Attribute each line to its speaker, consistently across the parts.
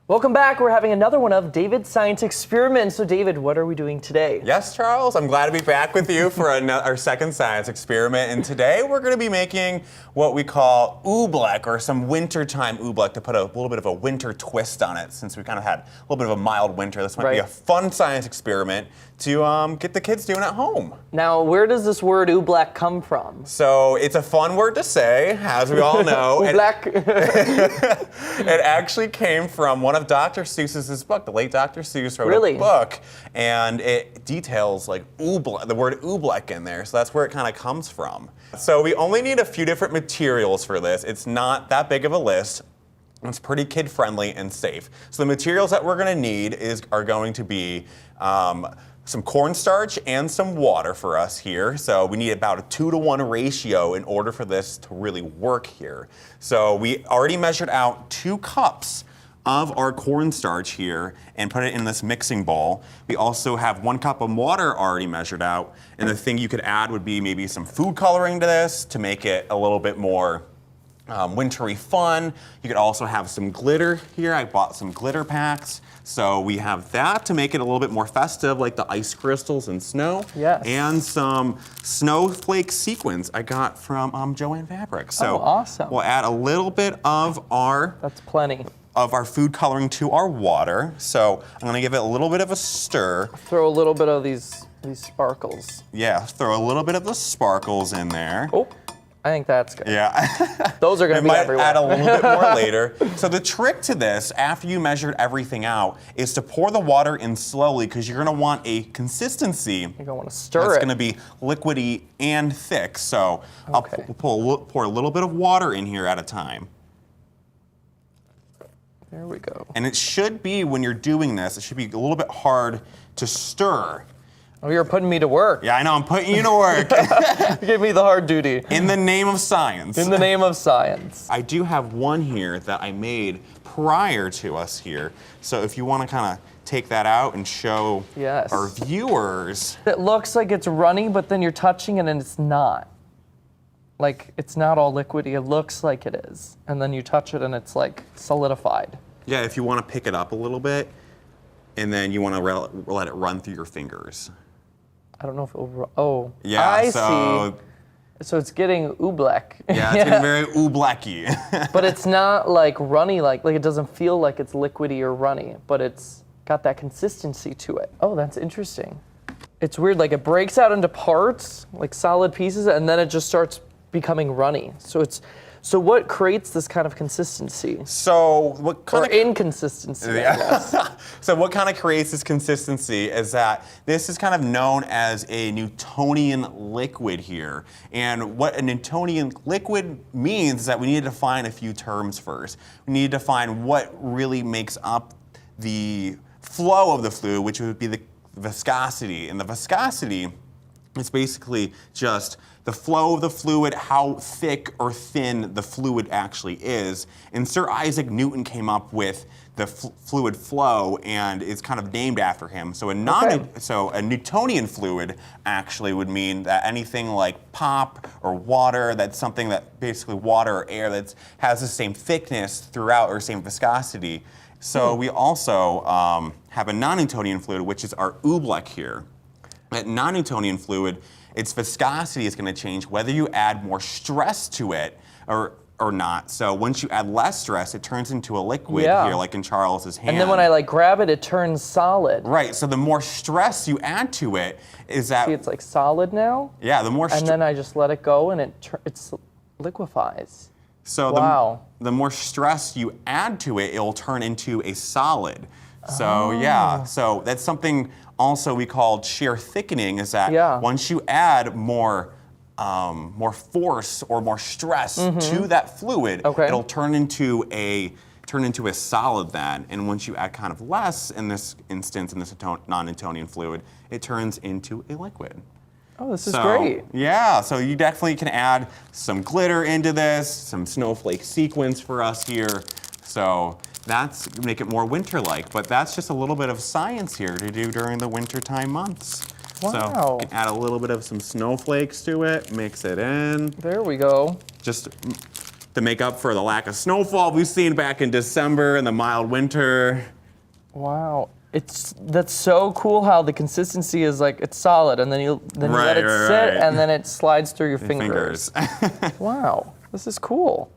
Speaker 1: Welcome back. We're having another one of David's Science Experiment. So David, what are we doing today?
Speaker 2: Yes, Charles, I'm glad to be back with you for our second science experiment. And today we're going to be making what we call oobleck, or some wintertime oobleck, to put a little bit of a winter twist on it. Since we kind of had a little bit of a mild winter, this might be a fun science experiment to get the kids doing at home.
Speaker 1: Now, where does this word oobleck come from?
Speaker 2: So it's a fun word to say, as we all know.
Speaker 1: Oobleck.
Speaker 2: It actually came from one of Dr. Seuss's book. The late Dr. Seuss wrote a book, and it details like the word oobleck in there. So that's where it kind of comes from. So we only need a few different materials for this. It's not that big of a list. It's pretty kid-friendly and safe. So the materials that we're going to need are going to be some cornstarch and some water for us here. So we need about a 2-to-1 ratio in order for this to really work here. So we already measured out 2 cups of our cornstarch here and put it in this mixing bowl. We also have 1 cup of water already measured out. And the thing you could add would be maybe some food coloring to this to make it a little bit more wintry fun. You could also have some glitter here. I bought some glitter packs. So we have that to make it a little bit more festive, like the ice crystals and snow.
Speaker 1: Yes.
Speaker 2: And some snowflake sequins I got from Joann Fabric. So
Speaker 1: awesome.
Speaker 2: We'll add a little bit of our
Speaker 1: That's plenty.
Speaker 2: Of our food coloring to our water. So I'm gonna give it a little bit of a stir.
Speaker 1: Throw a little bit of these sparkles.
Speaker 2: Yeah, throw a little bit of the sparkles in there.
Speaker 1: Oh, I think that's good.
Speaker 2: Yeah.
Speaker 1: Those are gonna be everywhere.
Speaker 2: Add a little bit more later. So the trick to this, after you measured everything out, is to pour the water in slowly, because you're gonna want a consistency.
Speaker 1: You're gonna want to stir
Speaker 2: that's
Speaker 1: it.
Speaker 2: gonna be liquidy and thick. So I'll pour a little bit of water in here at a time.
Speaker 1: There we go.
Speaker 2: And it should be, when you're doing this, it should be a little bit hard to stir.
Speaker 1: Oh, you're putting me to work.
Speaker 2: Yeah, I know, I'm putting you to work.
Speaker 1: Give me the hard duty.
Speaker 2: In the name of science.
Speaker 1: In the name of science.
Speaker 2: I do have one here that I made prior to us here. So if you want to kind of take that out and show our viewers.
Speaker 1: It looks like it's runny, but then you're touching it and it's not. Like, it's not all liquidy. It looks like it is. And then you touch it and it's like solidified.
Speaker 2: Yeah, if you want to pick it up a little bit, and then you want to let it run through your fingers.
Speaker 1: I don't know if it'll, oh.
Speaker 2: Yeah,
Speaker 1: I see. So it's getting oobleck.
Speaker 2: Yeah, it's getting very ooblecky.
Speaker 1: But it's not like runny, like it doesn't feel like it's liquidy or runny, but it's got that consistency to it. Oh, that's interesting. It's weird, like it breaks out into parts, like solid pieces, and then it just starts becoming runny. So what creates this kind of consistency?
Speaker 2: So what kind
Speaker 1: of inconsistency? I guess.
Speaker 2: So what kind of creates this consistency is that this is kind of known as a Newtonian liquid here. And what a Newtonian liquid means is that we need to define a few terms first. We need to define what really makes up the flow of the fluid, which would be the viscosity. And the viscosity is basically just the flow of the fluid, how thick or thin the fluid actually is. And Sir Isaac Newton came up with the fluid flow, and it's kind of named after him. So a Newtonian fluid actually would mean that anything like pop or water, that's something that basically water or air that has the same thickness throughout, or same viscosity. So we also have a non-Newtonian fluid, which is our oobleck here. That non-Newtonian fluid, its viscosity is going to change whether you add more stress to it or not. So once you add less stress, it turns into a liquid here, like in Charles's hand.
Speaker 1: And then when I grab it, it turns solid.
Speaker 2: Right. So the more stress you add to it, is that
Speaker 1: see, it's like solid now.
Speaker 2: Yeah. The more.
Speaker 1: And then I just let it go, and it liquefies.
Speaker 2: So the more stress you add to it, it will turn into a solid. So yeah. So that's something also we call shear thickening, is that once you add more force or more stress to that fluid, it'll turn into a solid then. And once you add kind of less, in this instance, in this non-Newtonian fluid, it turns into a liquid.
Speaker 1: Oh, this is great.
Speaker 2: Yeah, so you definitely can add some glitter into this, some snowflake sequins for us here. So that's make it more winter-like, but that's just a little bit of science here to do during the wintertime months.
Speaker 1: Wow.
Speaker 2: So you can add a little bit of some snowflakes to it, mix it in.
Speaker 1: There we go.
Speaker 2: Just to make up for the lack of snowfall we've seen back in December and the mild winter.
Speaker 1: Wow. That's so cool how the consistency is like it's solid and then you let it sit and then it slides through your fingers. Wow. This is cool.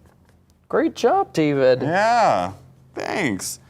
Speaker 1: Great job, David.
Speaker 2: Yeah. Thanks.